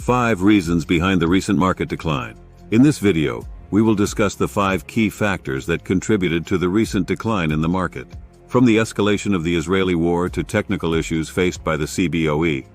5 reasons behind the recent market decline. In this video, we will discuss the 5 key factors that contributed to the recent decline in the market. From the escalation of the Israeli war to technical issues faced by the CBOE,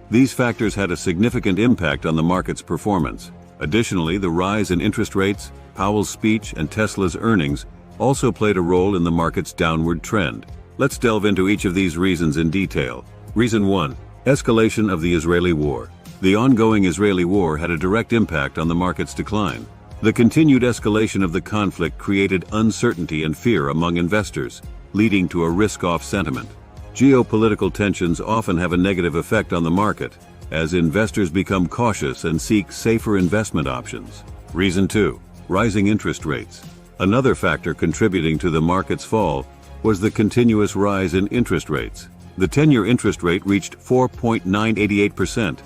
these factors had a significant impact on the market's performance. Additionally, the rise in interest rates, Powell's speech, and Tesla's earnings also played a role in the market's downward trend. Let's delve into each of these reasons in detail. Reason 1. Escalation of the Israeli war. The ongoing Israeli war had a direct impact on the market's decline. The continued escalation of the conflict created uncertainty and fear among investors, leading to a risk-off sentiment. Geopolitical tensions often have a negative effect on the market, as investors become cautious and seek safer investment options. Reason 2. Rising interest rates. Another factor contributing to the market's fall was the continuous rise in interest rates. The 10-year interest rate reached 4.988%,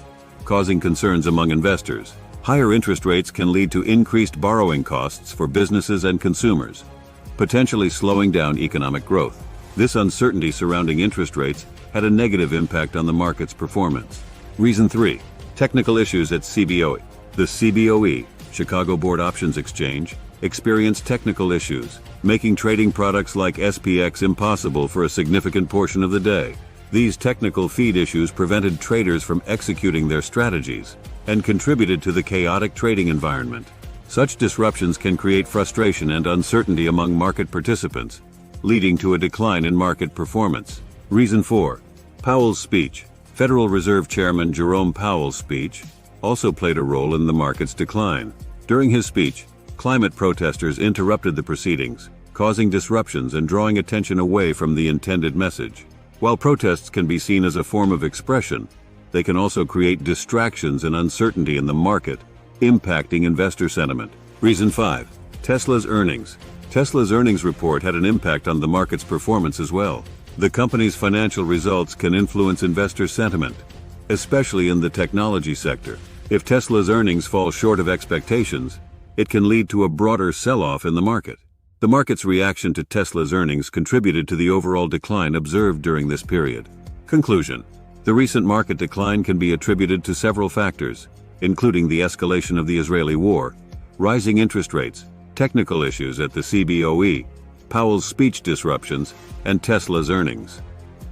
causing concerns among investors. Higher interest rates can lead to increased borrowing costs for businesses and consumers, potentially slowing down economic growth. This uncertainty surrounding interest rates had a negative impact on the market's performance. Reason 3. Technical issues at CBOE. The CBOE, Chicago Board Options Exchange, experienced technical issues, making trading products like SPX impossible for a significant portion of the day. These technical feed issues prevented traders from executing their strategies and contributed to the chaotic trading environment. Such disruptions can create frustration and uncertainty among market participants, leading to a decline in market performance. Reason 4. Powell's speech. Federal Reserve Chairman Jerome Powell's speech also played a role in the market's decline. During his speech, climate protesters interrupted the proceedings, causing disruptions and drawing attention away from the intended message. While protests can be seen as a form of expression, they can also create distractions and uncertainty in the market, impacting investor sentiment. Reason 5. Tesla's earnings. Tesla's earnings report had an impact on the market's performance as well. The company's financial results can influence investor sentiment, especially in the technology sector. If Tesla's earnings fall short of expectations, it can lead to a broader sell-off in the market. The market's reaction to Tesla's earnings contributed to the overall decline observed during this period. Conclusion. The recent market decline can be attributed to several factors, including the escalation of the Israeli war, rising interest rates, technical issues at the CBOE, Powell's speech disruptions, and Tesla's earnings.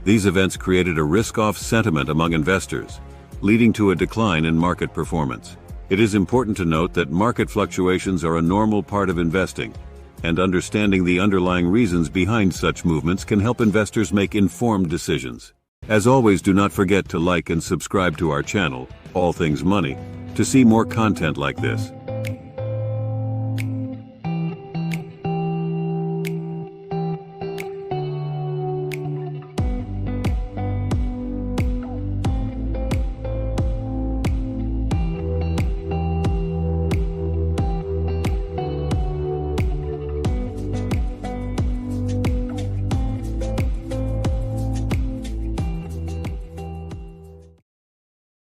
These events created a risk-off sentiment among investors, leading to a decline in market performance. It is important to note that market fluctuations are a normal part of investing, and understanding the underlying reasons behind such movements can help investors make informed decisions. As always, do not forget to like and subscribe to our channel, All Things Money, to see more content like this.